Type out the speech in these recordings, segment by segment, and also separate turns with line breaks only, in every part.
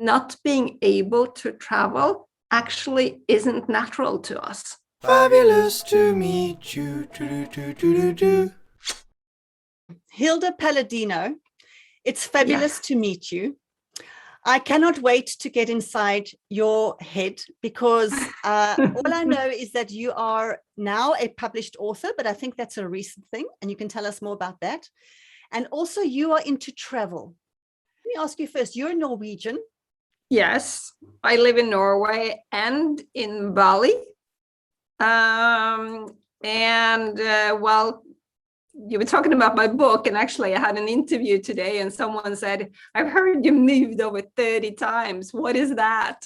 not being able to travel actually isn't natural to us.
Fabulous to meet you.
Hilda Palladino, it's fabulous
Yes.
to meet you. I cannot wait to get inside your head because all I know is that you are now a published author, but I think that's a recent thing, and you can tell us more about that. And also you are into travel. Let me ask you first, you're Norwegian.
Yes, I live in Norway and in Bali. Well, you were talking about my book, and actually I had an interview today and someone said, I've heard you moved over 30 times. What is that?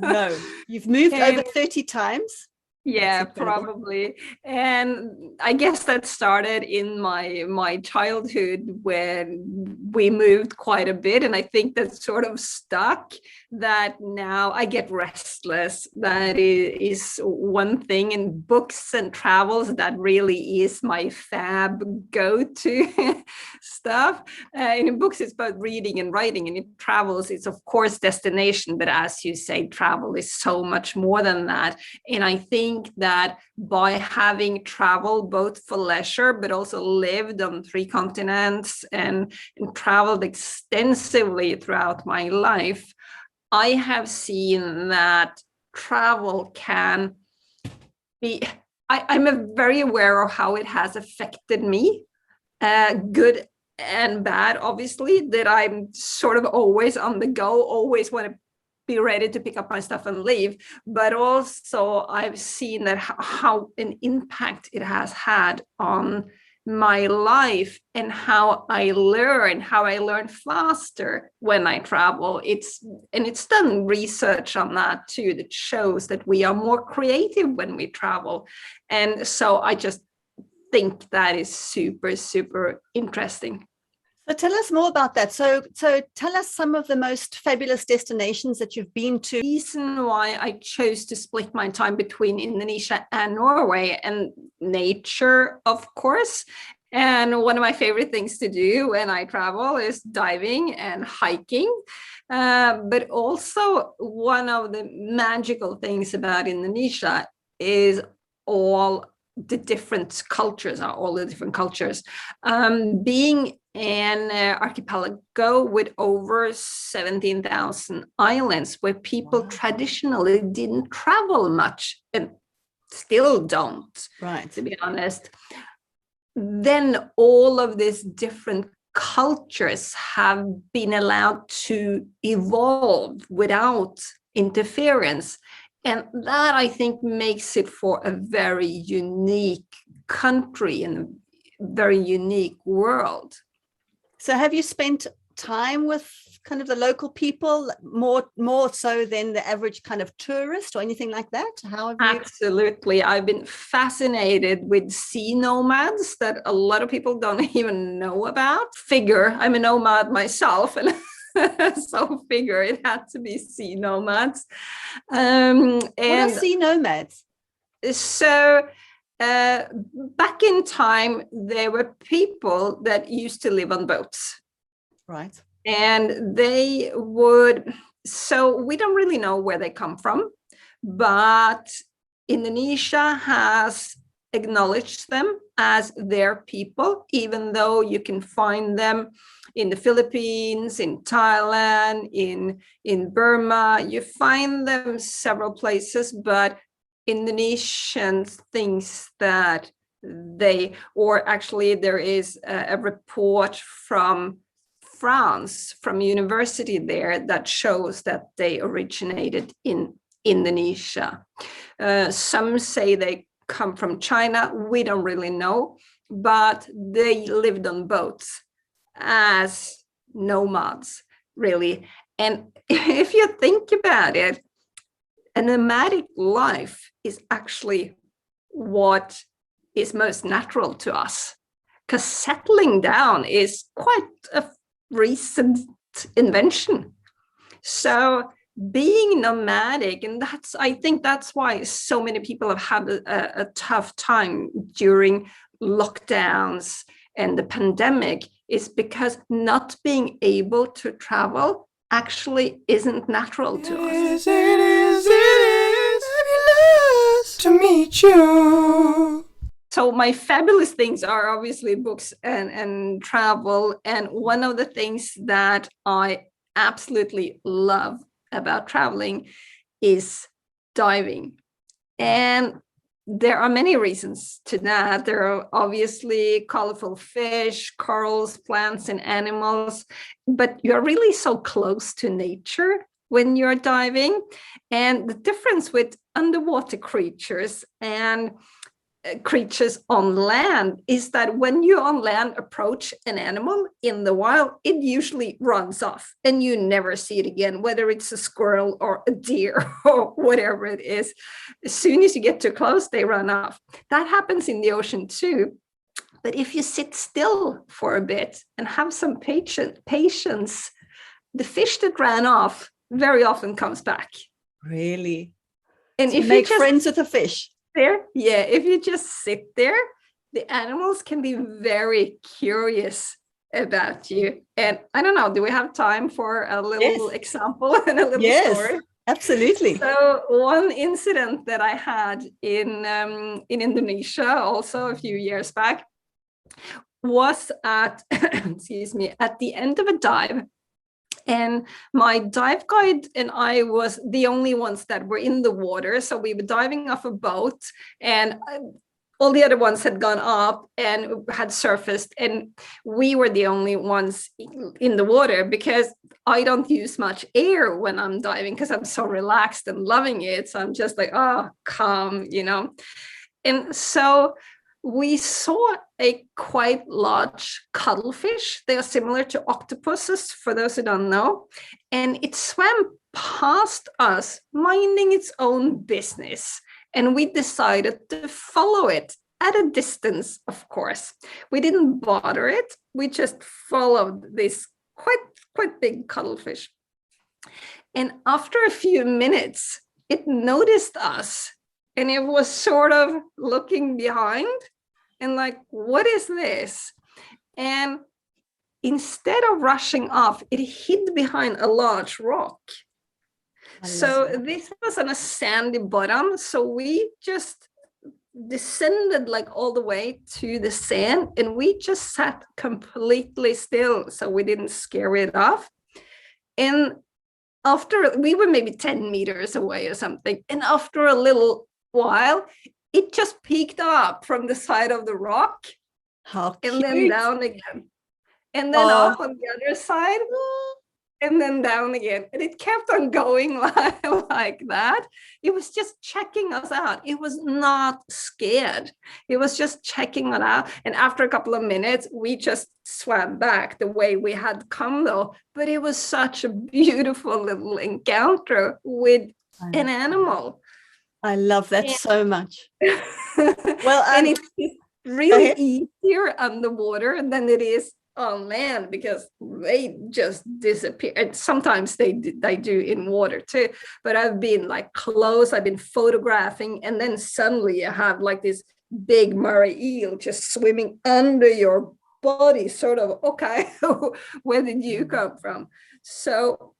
No, you've moved over 30 times.
Yeah, probably. And I guess that started in my childhood when we moved quite a bit. And I think that sort of stuck, that now I get restless. That is one thing in books and travels. That really is my fab go-to stuff. In books, it's about reading and writing, and in travels, it's of course destination. But as you say, travel is so much more than that. And I think that by having traveled both for leisure, but also lived on 3 continents and traveled extensively throughout my life, I have seen that travel can be, I'm very aware of how it has affected me, good and bad, obviously, that I'm sort of always on the go, always want to be ready to pick up my stuff and leave. But also I've seen that how an impact it has had on my life and how I learn faster when I travel. It's done research on that too, that shows that we are more creative when we travel. And so I just think that is super, super interesting.
So tell us more about that. So tell us some of the most fabulous destinations that you've been to.
The reason why I chose to split my time between Indonesia and Norway, and nature, of course. And one of my favorite things to do when I travel is diving and hiking. But also one of the magical things about Indonesia is all the different cultures. Being an archipelago with over 17,000 islands, where people traditionally didn't travel much and still don't,
right,
to be honest, then all of these different cultures have been allowed to evolve without interference. And that, I think, makes it for a very unique country and a very unique world.
So have you spent time with kind of the local people more so than the average kind of tourist or anything like that? How have you?
Absolutely. I've been fascinated with sea nomads that a lot of people don't even know about. I'm a nomad myself, and so figure it had to be sea nomads.
What are sea nomads?
So back in time, there were people that used to live on boats.
Right.
And so we don't really know where they come from, but Indonesia has acknowledged them as their people, even though you can find them in the Philippines, in Thailand, in Burma. You find them several places, but Indonesians thinks that there is a report from France, from university there, that shows that they originated in Indonesia. Some say they come from China. We don't really know, but they lived on boats as nomads, really. And if you think about it, a nomadic life is actually what is most natural to us, because settling down is quite a recent invention. So being nomadic, and I think that's why so many people have had a tough time during lockdowns and the pandemic, is because not being able to travel actually isn't natural to us.
It is fabulous to meet you.
So my fabulous things are obviously books and travel. And one of the things that I absolutely love about traveling is diving. And there are many reasons to that. There are obviously colorful fish, corals, plants, and animals, but you're really so close to nature when you're diving. And the difference with underwater creatures and creatures on land is that when you on land approach an animal in the wild, it usually runs off and you never see it again, whether it's a squirrel or a deer or whatever it is. As soon as you get too close, they run off. That happens in the ocean too. But if you sit still for a bit and have some patience, the fish that ran off very often comes back.
Really?
And
so
if
make
you just
friends with the fish.
There, yeah, if you just sit there, the animals can be very curious about you. And I don't know, do we have time for a little example and a little story?
Absolutely.
So one incident that I had in Indonesia also a few years back was at excuse me, at the end of a dive. And my dive guide and I was the only ones that were in the water. So we were diving off a boat, and all the other ones had gone up and had surfaced. And we were the only ones in the water because I don't use much air when I'm diving because I'm so relaxed and loving it. So I'm just like, oh, calm, you know. And so we saw a quite large cuttlefish. They are similar to octopuses, for those who don't know. And it swam past us, minding its own business. And we decided to follow it at a distance, of course. We didn't bother it. We just followed this quite big cuttlefish. And after a few minutes, it noticed us. And it was sort of looking behind and like, what is this? And instead of rushing off, it hid behind a large rock. So this was on a sandy bottom. So we just descended like all the way to the sand and we just sat completely still. So we didn't scare it off. And after we were maybe 10 meters away or something. And after a little while, it just peeked up from the side of the rock.
How cute.
And then down again. And then up on the other side. And then down again. And it kept on going like that. It was just checking us out. It was not scared. It was just checking it out. And after a couple of minutes, we just swam back the way we had come though. But it was such a beautiful little encounter with an animal.
I love that so much.
Well, and it's really easier underwater than it is on land because they just disappear. And sometimes they do in water too. But I've been like close, I've been photographing, and then suddenly you have like this big Murray eel just swimming under your body, sort of, okay, where did you come from? So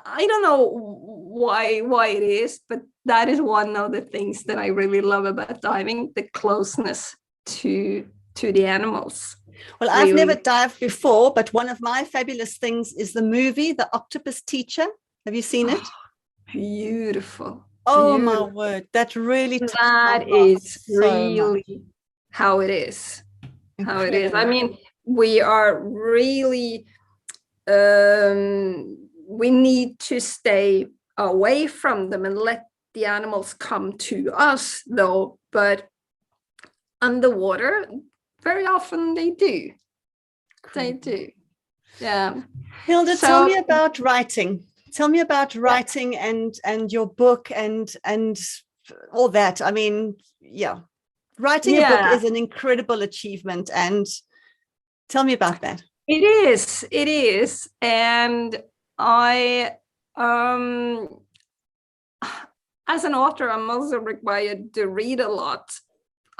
I don't know why it is, but that is one of the things that I really love about diving, the closeness to the animals.
Well, I've never dived before, but one of my fabulous things is the movie, The Octopus Teacher. Have you seen it?
Beautiful.
Oh, my word. That really
that is really how it is. How it is. I mean, we are really we need to stay away from them and let the animals come to us though, but underwater very often they do. They do. Yeah.
Hilda, tell me about writing. Tell me about writing and your book and all that. I mean, writing a book is an incredible achievement, and tell me about that.
It is. And I, as an author, I'm also required to read a lot,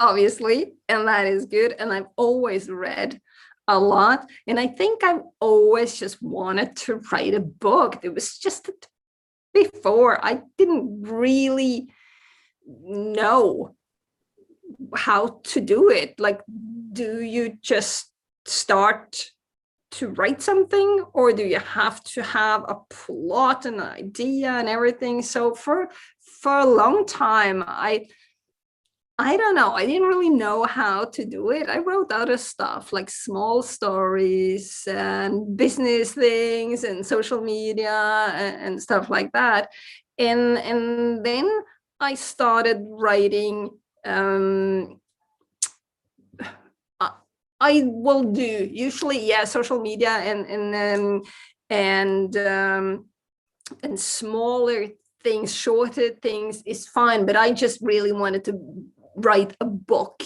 obviously, and that is good. And I've always read. a lot. And I think I've always just wanted to write a book. It was just that before I didn't really know how to do it. Like, do you just start to write something, or do you have to have a plot and an idea and everything? So for a long time, I don't know, I didn't really know how to do it. I wrote other stuff like small stories and business things and social media and stuff like that. And then I started writing. I will do usually, yeah, social media and smaller things, shorter things is fine. But I just really wanted to write a book,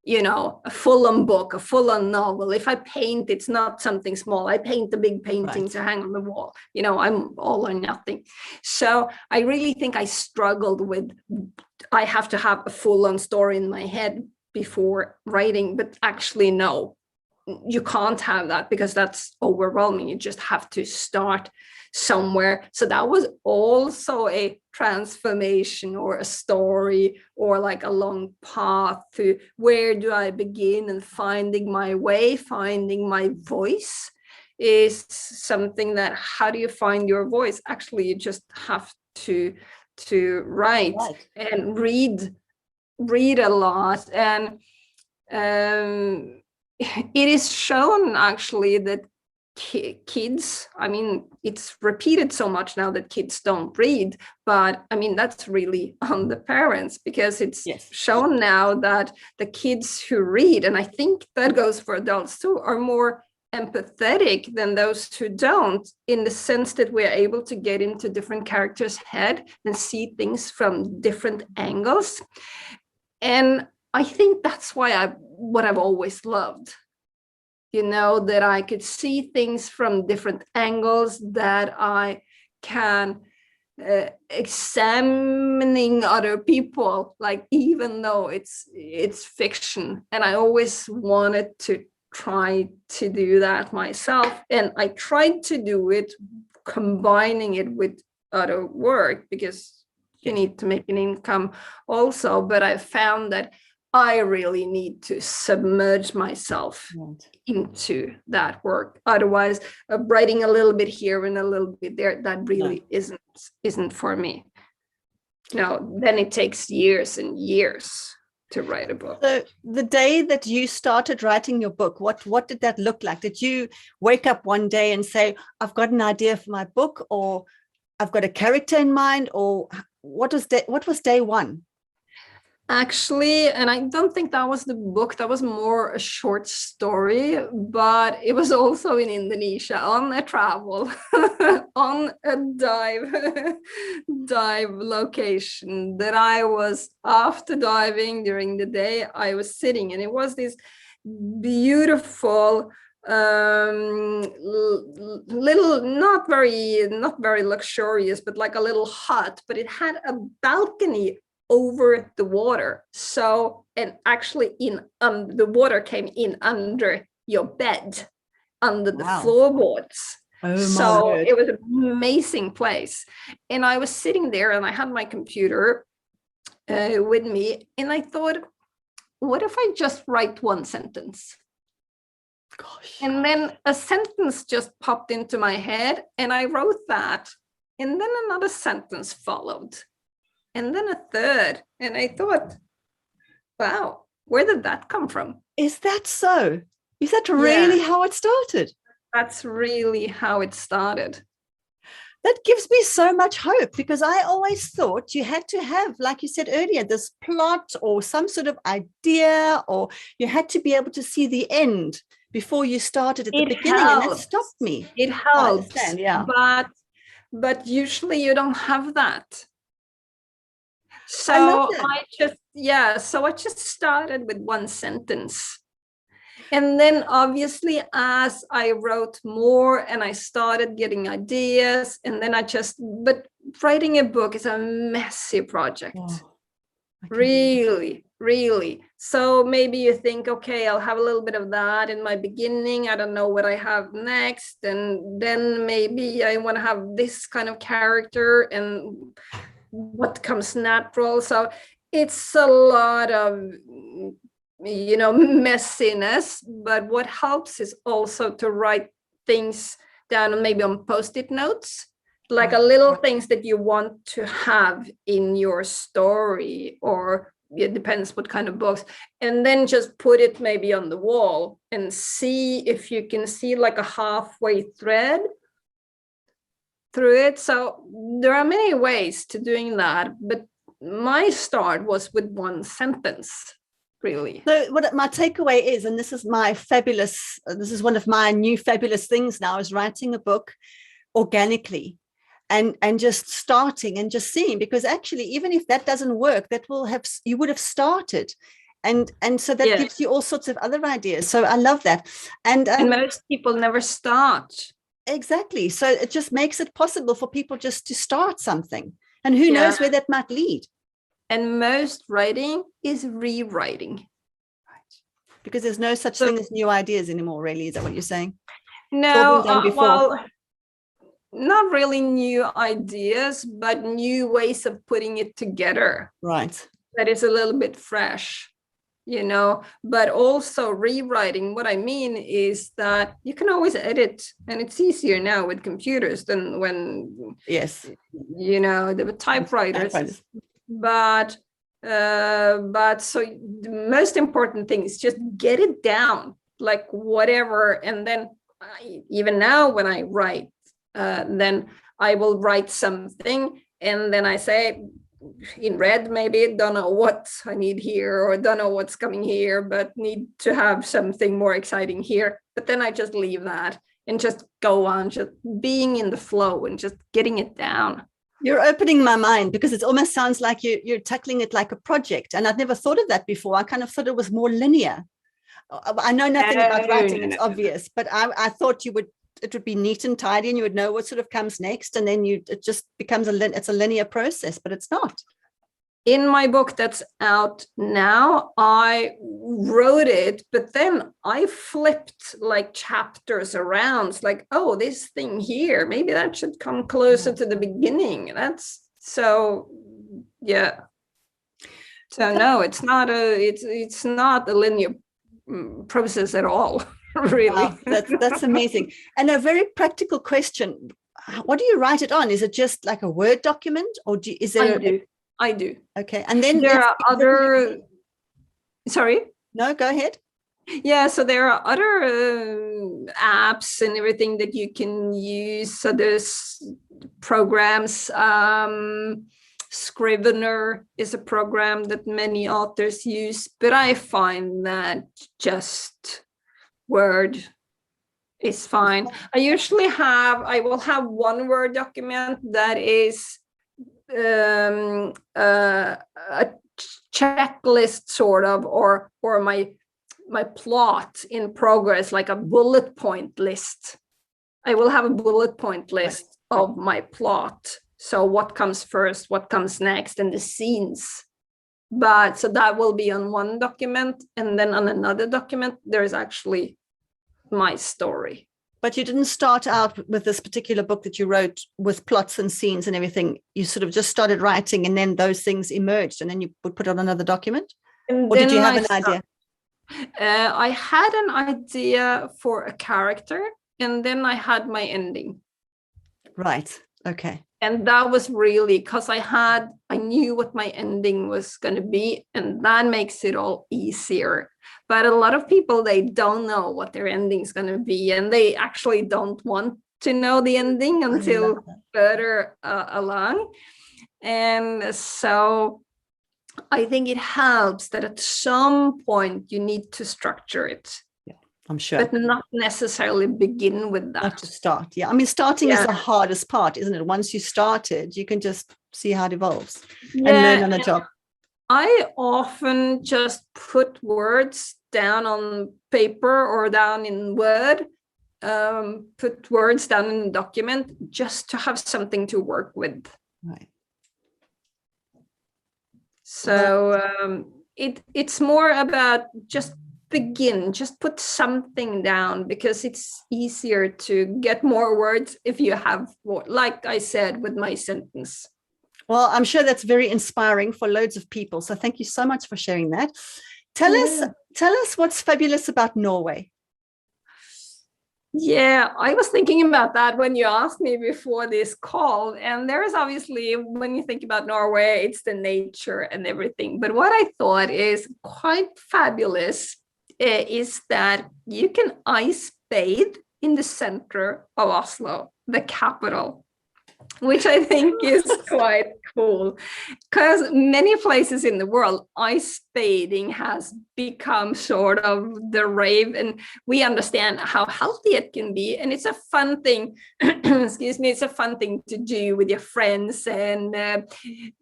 a full-on book, a full-on novel. If I paint, it's not something small. I paint a big painting to hang on the wall. I'm all or nothing. So I really think I struggled with, I have to have a full-on story in my head before writing, but actually no, you can't have that because that's overwhelming. You just have to start somewhere. So that was also a transformation or a story or like a long path to where do I begin, and finding my way, finding my voice is something that, how do you find your voice? Actually, you just have to write and read a lot. And it is shown actually that kids, I mean, it's repeated so much now that kids don't read, but I mean, that's really on the parents, because it's shown now that the kids who read, and I think that goes for adults too, are more empathetic than those who don't, in the sense that we're able to get into different characters' head and see things from different angles. And I think that's why what I've always loved, that I could see things from different angles, that I can examining other people, like, even though it's fiction. And I always wanted to try to do that myself. And I tried to do it combining it with other work, because you need to make an income also. But I found that I really need to submerge myself into that work. Otherwise, writing a little bit here and a little bit there, that really isn't for me. Then it takes years and years to write a book.
So the day that you started writing your book, what did that look like? Did you wake up one day and say, I've got an idea for my book, or I've got a character in mind, or what was day one?
Actually, and I don't think that was the book, that was more a short story, but it was also in Indonesia on a travel, on a dive location that I was, after diving during the day, I was sitting, and it was this beautiful little, not very luxurious, but like a little hut, but it had a balcony over the water. So, and actually the water came in under your bed, under the floorboards. So it was an amazing place. And I was sitting there, and I had my computer with me, and I thought, what if I just write one sentence? Gosh. And then a sentence just popped into my head, and I wrote that. And then another sentence followed. And then a third. And I thought, wow, where did that come from?
Is that so? Is that really how it started?
That's really how it started.
That gives me so much hope, because I always thought you had to have, like you said earlier, this plot or some sort of idea, or you had to be able to see the end before you started at the beginning. Helps. And that stopped me.
It helps, but usually you don't have that. So I just started with one sentence. And then obviously, as I wrote more and I started getting ideas, and then but writing a book is a messy project. Really, really. So maybe you think, okay, I'll have a little bit of that in my beginning. I don't know what I have next. And then maybe I want to have this kind of character and what comes natural. So it's a lot of, messiness. But what helps is also to write things down and maybe on post-it notes, like a little things that you want to have in your story, or it depends what kind of books, and then just put it maybe on the wall and see if you can see like a halfway thread through it. So there are many ways to doing that, but my start was with one sentence, really.
So what my takeaway is, and this is one of my new fabulous things now, is writing a book organically. And just starting and just seeing, because actually, even if that doesn't work, you would have started. And so that gives you all sorts of other ideas. So I love that. And
most people never start.
Exactly. So it just makes it possible for people just to start something. And who knows where that might lead. And
most writing is rewriting.
Right. Because there's no such thing as new ideas anymore, really. Is that what you're saying?
No, well, not really new ideas, but new ways of putting it together.
Right.
That is a little bit fresh, but also rewriting. What I mean is that you can always edit, and it's easier now with computers than when, there were typewriters. But so the most important thing is just get it down, like whatever. And then even now when I write, then I will write something, and then I say in red, maybe don't know what I need here, or don't know what's coming here, but need to have something more exciting here. But then I just leave that and just go on, just being in the flow and just getting it down.
You're opening my mind, because it almost sounds like you're tackling it like a project. And I've never thought of that before. I kind of thought it was more linear. I know nothing about writing, it's obvious, but I thought it would be neat and tidy, and you would know what sort of comes next, and then it just becomes it's a linear process, but it's not.
In my book that's out now, I wrote it, but then I flipped like chapters around. It's like, oh, this thing here, maybe that should come closer to the beginning. So no, it's not a linear process at all. Really.
Wow, that's amazing. And a very practical question: what do you write it on? Is it just like a Word document, or is there?
I do.
Okay, and then
there are other. Sorry.
No, go ahead.
Yeah, so there are other apps and everything that you can use. So there's programs. Scrivener is a program that many authors use, but I find that just Word is fine. I will have one Word document that is a checklist sort of, or my plot in progress, like a bullet point list. I will have a bullet point list of my plot. So what comes first, what comes next, and the scenes. But so that will be on one document, and then on another document, there's actually my story.
But you didn't start out with this particular book that you wrote with plots and scenes and everything. You sort of just started writing, and then those things emerged, and then you would put on another document? Or did you have an idea?
I had an idea for a character, and then I had my ending.
Right. Okay.
And that was really because I knew what my ending was going to be, and that makes it all easier. But a lot of people, they don't know what their ending is going to be, and they actually don't want to know the ending until further along. And so I think it helps that at some point you need to structure it.
I'm sure.
But not necessarily begin with that.
Not to start. Yeah. I mean, starting is the hardest part, isn't it? Once you started, you can just see how it evolves and learn on the job.
I often just put words down on paper or down in Word, put words down in a document just to have something to work with.
Right.
So it's more about just begin, just put something down, because it's easier to get more words if you have more, like I said with my sentence.
Well, I'm sure that's very inspiring for loads of people. So thank you so much for sharing that. Tell us what's fabulous about Norway.
Yeah, I was thinking about that when you asked me before this call. And there is obviously, when you think about Norway, it's the nature and everything. But what I thought is quite fabulous is that you can ice bathe in the center of Oslo, the capital, which I think is quite cool, because many places in the world, ice bathing has become sort of the rave, and we understand how healthy it can be, and it's a fun thing. Excuse me, it's a fun thing to do with your friends, and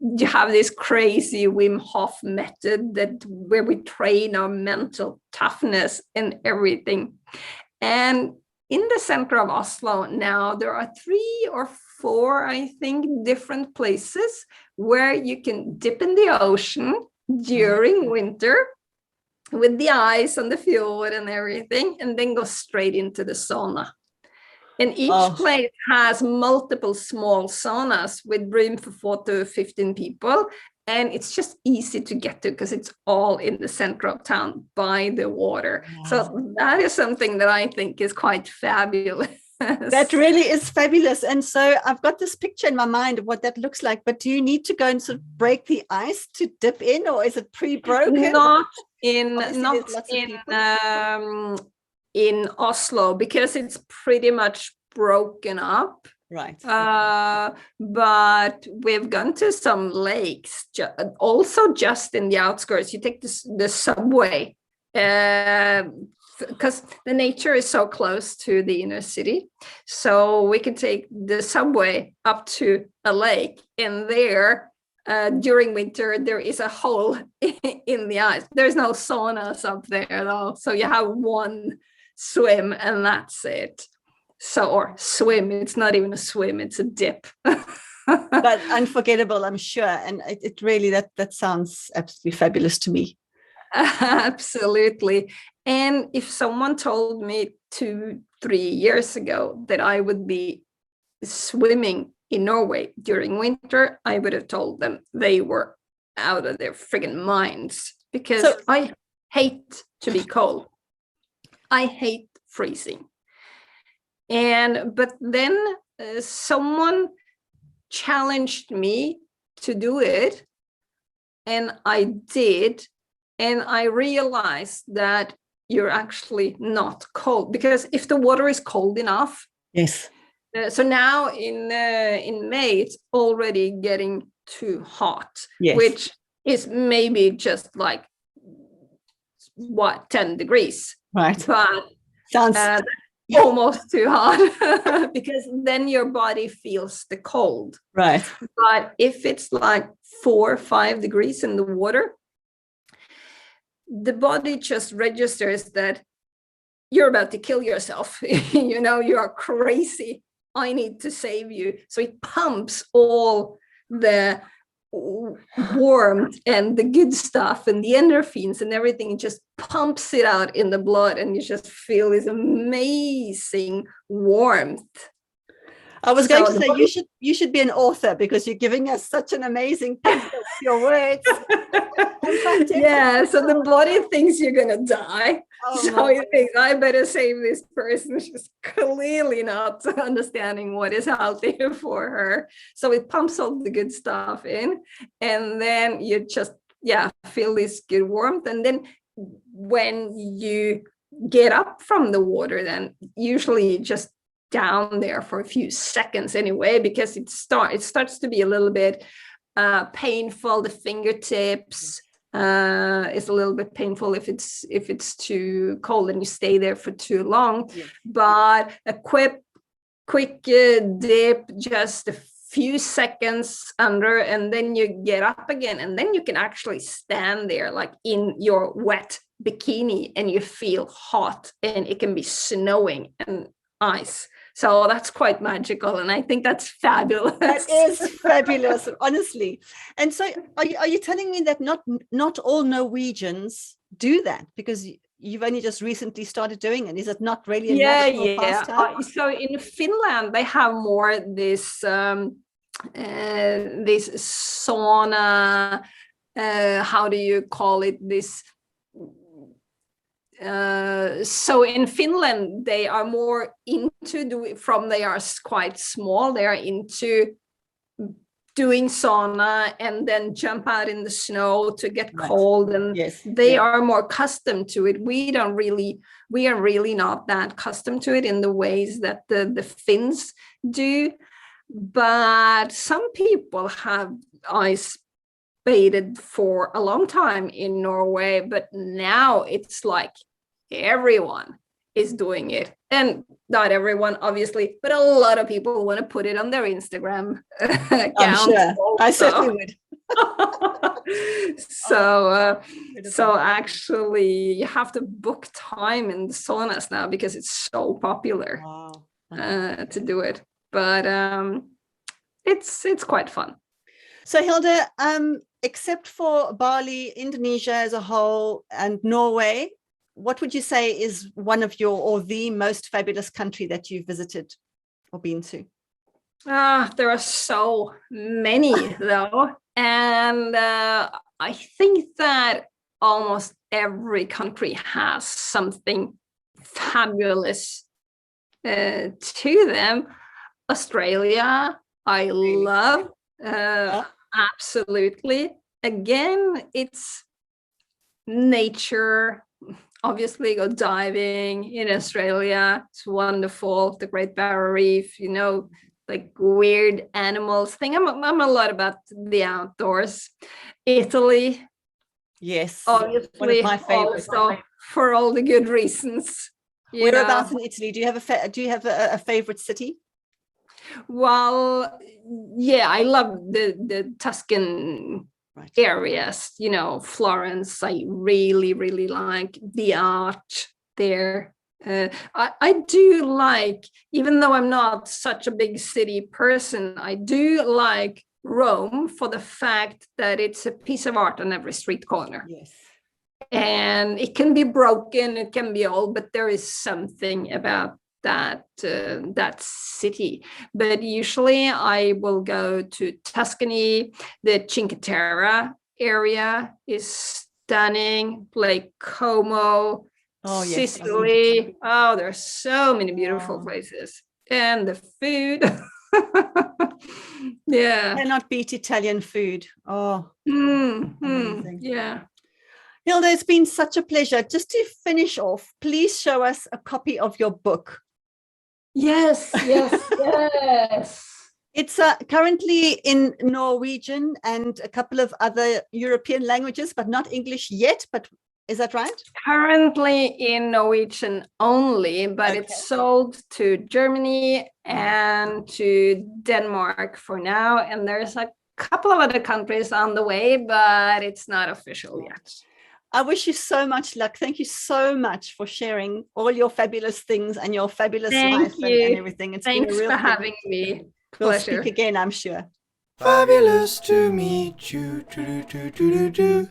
you have this crazy Wim Hof method that where we train our mental toughness and everything. And in the center of Oslo now, there are 3 or 4, I think, different places where you can dip in the ocean during winter with the ice on the fjord and everything, and then go straight into the sauna. And each place has multiple small saunas with room for 4 to 15 people. And it's just easy to get to because it's all in the center of town by the water. Wow. So that is something that I think is quite fabulous.
That really is fabulous. And so I've got this picture in my mind of what that looks like, but do you need to go and sort of break the ice to dip in, or is it pre-broken?
Not in Oslo, because it's pretty much broken up.
Right.
But we've gone to some lakes, also just in the outskirts. You take the subway, because the nature is so close to the inner city. So we can take the subway up to a lake, and there, during winter, there is a hole in the ice. There's no saunas up there though. So you have one swim and that's it. So, or swim, it's not even a swim, it's a dip.
But unforgettable, I'm sure. And it really, that sounds absolutely fabulous to me.
Absolutely. And if someone told me 2-3 years ago that I would be swimming in Norway during winter, I would have told them they were out of their friggin' minds, because I hate to be cold. I hate freezing. But then someone challenged me to do it, and I did, and I realized that you're actually not cold, because if the water is cold enough.
Yes.
So now in May, it's already getting too hot,
yes.
Which is maybe just like 10 degrees,
right?
But
sounds
almost too hot, because then your body feels the cold,
right?
But if it's like 4 or 5 degrees in the water, the body just registers that you're about to kill yourself. You are crazy. I need to save you. So it pumps all the warmth and the good stuff and the endorphins and everything. It just pumps it out in the blood, and you just feel this amazing warmth.
I was going to say you should be an author, because you're giving us such an amazing picture of your words.
Yeah, so the body thinks you're gonna die. So it thinks, I better save this person. She's clearly not understanding what is healthy for her. So it pumps all the good stuff in, and then you just feel this good warmth. And then when you get up from the water, then usually you just down there for a few seconds anyway, because it starts to be a little bit painful. The fingertips is a little bit painful if it's too cold and you stay there for too long. Yeah. But a quick dip, just a few seconds under, and then you get up again, and then you can actually stand there like in your wet bikini, and you feel hot, and it can be snowing and ice. So that's quite magical, and I think that's fabulous.
That is fabulous, honestly. And so are you telling me that not all Norwegians do that, because you've only just recently started doing it? Is it not really a national pastime?
So in Finland, they have more this this sauna. How do you call it? This. So in Finland, they are more into they are quite small. They are into doing sauna and then jump out in the snow to get cold, and they are more accustomed to it. We are really not that accustomed to it in the ways that the Finns do. But some people have ice baited for a long time in Norway, but now it's like everyone is doing it, and not everyone obviously, but a lot of people want to put it on their Instagram account.
I'm sure. I certainly would.
So actually you have to book time in the saunas now because it's so popular. To do it, but it's quite fun.
So Hilda, except for Bali, Indonesia as a whole, and Norway, what would you say is one of the most fabulous country that you've visited or been to?
There are so many though, and I think that almost every country has something fabulous to them. Australia, I love. Absolutely. Again, it's nature. Obviously, go diving in Australia. It's wonderful. The Great Barrier Reef, like weird animals thing. I'm a lot about the outdoors. Italy.
Yes.
Obviously,
one of my favorites.
Also for all the good reasons.
Whereabouts in Italy? Do you have a favorite city?
Well, yeah, I love the Tuscan areas, Florence. I really, really like the art there. I do like, even though I'm not such a big city person, I do like Rome for the fact that it's a piece of art on every street corner.
Yes.
And it can be broken, it can be old, but there is something about that city. But usually I will go to Tuscany. The Cinque Terre area is stunning. Lake Como, Sicily. Oh, there's so many beautiful places, and the food. Yeah,
cannot beat Italian food. Amazing.
Yeah.
Hilda, it's been such a pleasure. Just to finish off, please show us a copy of your book.
Yes.
It's currently in Norwegian and a couple of other European languages, but not English yet. But is that right?
Currently in Norwegian only, but it's sold to Germany and to Denmark for now. And there's a couple of other countries on the way, but it's not official yet.
I wish you so much luck. Thank you so much for sharing all your fabulous things and your fabulous life and everything.
Thanks for having me.
We'll speak again, I'm sure.
Fabulous to meet you. Do, do, do, do, do, do.